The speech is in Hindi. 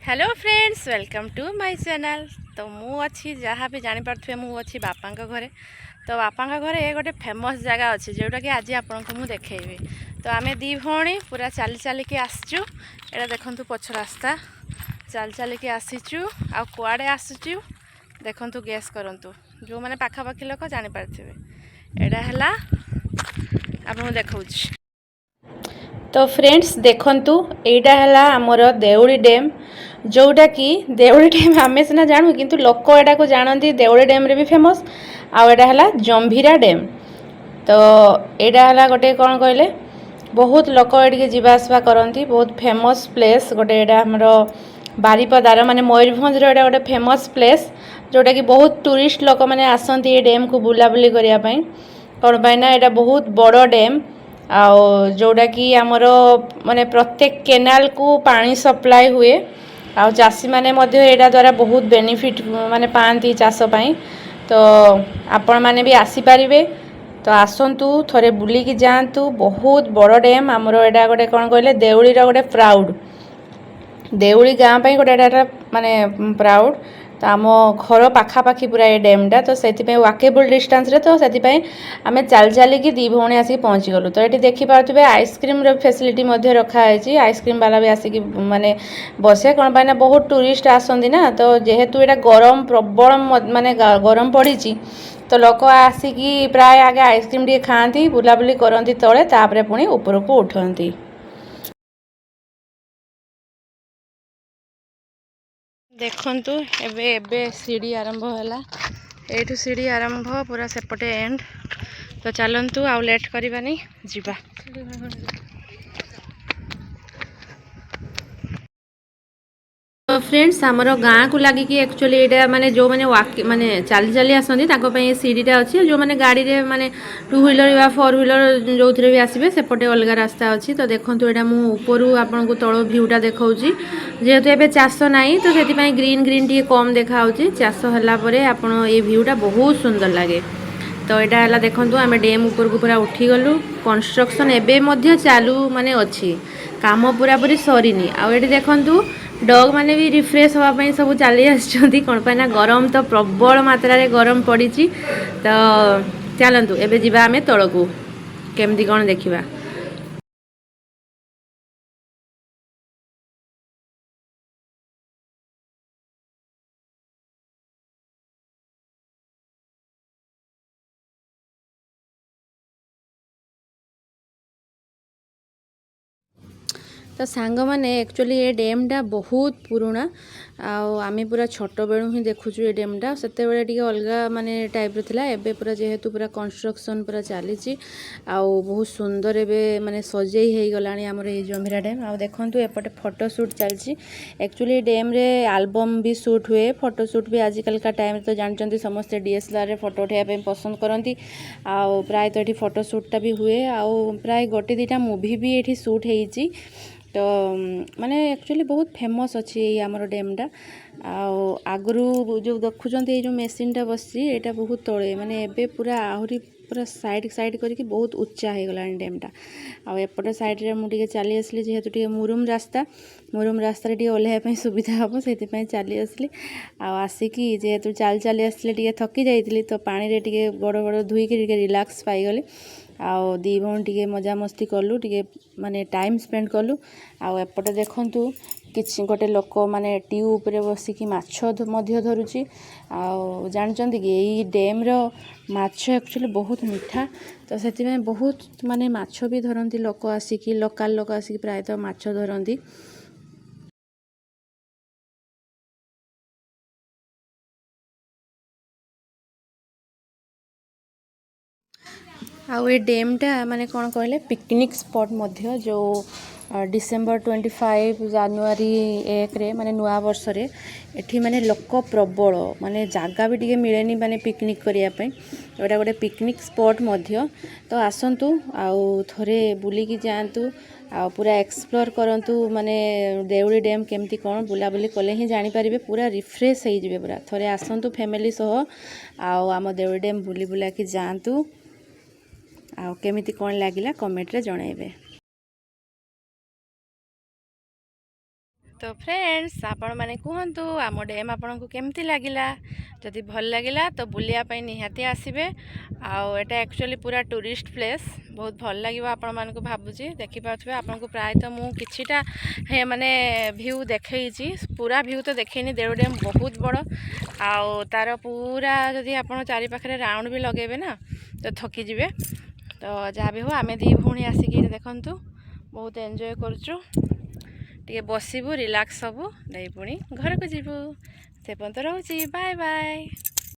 Hello friends, welcome to my channel. तो मु अच्छी जहाँ भी जानीपे मुझे बापा घरे। तो बापा घरे ये गोटे फेमस जगह अच्छी जोटा कि आज आपको मुझे देखी। तो आम दी भौणी पूरा चली चलिकी आसचु। एटा देखु पछ रास्ता चली चलिकी आसीचु। आ कुआड़े आसचु देखु गेस करंतु जो मैंने पाखापाखी लोक जानीपारे। एटा है आपको देखा। तो फ्रेंड्स देखंतु एटा है आमर देउली डैम जोटा कि देउली डैम आमे सिना जानू किंतु लोक एटा को जानती देउली डैम रे भी फेमस। आउ एटा है जंभीरा डैम। तो एटा है गोटे कौन कहले बहुत लोक ये जीवा आसवा करती बहुत फेमस प्लेस गोटे एटा हमर बारिपदार माने मयूरभंज एटा गोटे फेमस प्लेस जोटा कि बहुत टूरिस्ट लोक मैंने आसती ये डैम को बुलाबुली करने कौन पाई ना एटा बहुत बड़ डैम आउ जोटा कि आमर माने प्रत्येक केनाल को पानी सप्लाई हुए। आउ चाषी माने मध्य एटा द्वारा बहुत बेनिफिट माने पाती चाष पाई। तो आपण माने भी आसी पारिबे। तो आसंतु थरे बुलिकी जातु बहुत बड़ डैम आमर एटा गोटे कौन कहले देउली गोटे प्राउड देउली गाँ पे गोटे एटा माने प्राउड। तो आम घर पाखापाखी पूरा ये डैमटा तो से वाकेबल डिस्टेंस रे। तो से आम चल चलिकी दी भौणी आसिक पहुँची गलु। तो ये देखिपे आइसक्रीम फैसिलिटी रखाई। आइसक्रीम वाला भी आसिक माने बसे कौन पाई ना बहुत टूरिस्ट आसती ना। तो जेहेतु यहाँ गरम प्रबल माने गरम पड़ी तो लोक आसिकी प्राय आगे आइसक्रीम टे खाती बुलाबुली करती तले तापर पुणी उपरको उठती। देखंतु एबे एबे सीढ़ी आरंभ है। एठू सीढ़ी आरंभ पूरा सेपटे एंड। तो चलतु आउ लेट करबानी जीवा। तो फ्रेंड्स आमर गाँ को लगिकी एक्चुअली यहाँ माने जो मैंने माने चली चली आसती सीढ़ीटा अच्छी जो मैंने गाड़ी रे माने 2 व्हीलर या 4 व्हीलर जो भी आसबे सेपटे अलग रास्ता अच्छी। तो देखो यहाँ मुझे आपन को तल भ्यूटा देखा जेहेतु एबे चाष नाई तो से ग्रीन ग्रीन टी कम देखा चाष है आपन ये भ्यूटा बहुत सुंदर लगे। तो यहाँ है देखो आम डैम ऊपर को पूरा उठी गलु कंस्ट्रक्शन एबे चालू माने अच्छी काम पूरा पूरी सरीनी। आउ ये देखु डग माने भी रिफ्रेश होगापी सब चली आसछंती कौन पाई ना गरम तो प्रबल मात्रा रे गरम पड़ी। तो चलतु एबे जीवा आमे तलकू केमती कौन देखिबा। तो सांग मैंने एक्चुअली ये डैमटा बहुत पुराना आम पूरा छोट बेलू ही देखुचु ये डैमटा से अलग माने टाइप थिला। एबे पूरा जेहेतु पूरा कंस्ट्रक्शन पूरा चली बहुत सुंदर एबे माने सजेई हो गलानी आमर ये जंभीरा डैम। आ देखंतु एपटे फोटो शूट चलची। एक्चुअली डैम रे एल्बम भी शूट हुए फोटो शूट भी आजिकल का टाइम तो जानते समस्ते डीएसएलआर रे फोटो उठाइबा पसंद करती। प्राय तो ये फोटो शूटटा भी हुए प्राय गोटे दीटा मूवी भी ये शूट होती। तो माने एक्चुअली बहुत फेमस अच्छी आमर डैमटा। आगु जो देखुं ये जो मेसीनटा बस यहाँ बहुत तले माने एबे पूरा आहरी पूरा साइड साइड करके बहुत उच्चा हो गला डैमटा। आउट साइड रे मुझे चली आसली जेहेतु टे मुरुम रास्ता ओह्लैया सुविधा हम से चली आसली। आसिकी जेहेतु चल चली आसली टे थकी जाइली तो पानी रे टे गोड़ गोड़ धोईकी रिलैक्स पाईगली। आउ दी भौणी टे मजा मस्ती कलु टे माने टाइम स्पेंड कलु। एपटे देखंतु किछि गोटे लोक माने ट्यूब उपरे बसिकी माछ धरुची। जानचंती कि यही डैम रो माछ एक्चुअली बहुत मीठा। तो से बहुत माने माछ भी धरती लोक आसिकी लोकल लोक आसिकी प्रायतः माछ धरती। आउ ये डैमटा माने कौन कहले पिकनिक स्पॉट मध्य जो डिसेंबर 25 जानुआरी 1 रे माने नुआ वर्ष रे एठी माने लोक प्रबल माने जागा भी टिके मिलेनी माने पिकनिक करिया पे एटा गोटे पिकनिक स्पॉट मध्य। तो आसंतु आउ थरे बुलिकी जातु पूरा एक्सप्लोर करंतु माने देउली डैम केमती कौन बुलाबुली कले ही जानी पारिबे पूरा रिफ्रेश हो जिवे। पूरा थरे आसंतु फैमिली सह आम देउली डैम बुली बुला की जातु केमिति कौन लगिला कमेंट रे जणाइबे। तो फ्रेंड्स आपण मैंने कहतु आम डैम आपन को केमती लगिला जदि भल लगिला तो बुलिया पई निहाती आसीबे आउ एटा एक्चुअली पूरा टूरिस्ट प्लेस बहुत भल लगे आपण मान को भाबुची देखि पाथबे आपन को प्राय तो मु किछिटा हे माने व्यू देखैची पूरा व्यू तो देखैनी देउली डैम बहुत बड़ आउ तार पूरा जदि आपन चारि पाखरे राउंड भी लगेबे ना तो थकी जिवे तो जहाँ भी हो आमे दी भौणी आसिक देखंतु बहुत एंजॉय करचु टे बसबू रिलैक्स हबू नहीं पुणी घर को जीवु से पर्यंत रोची बाय बाय।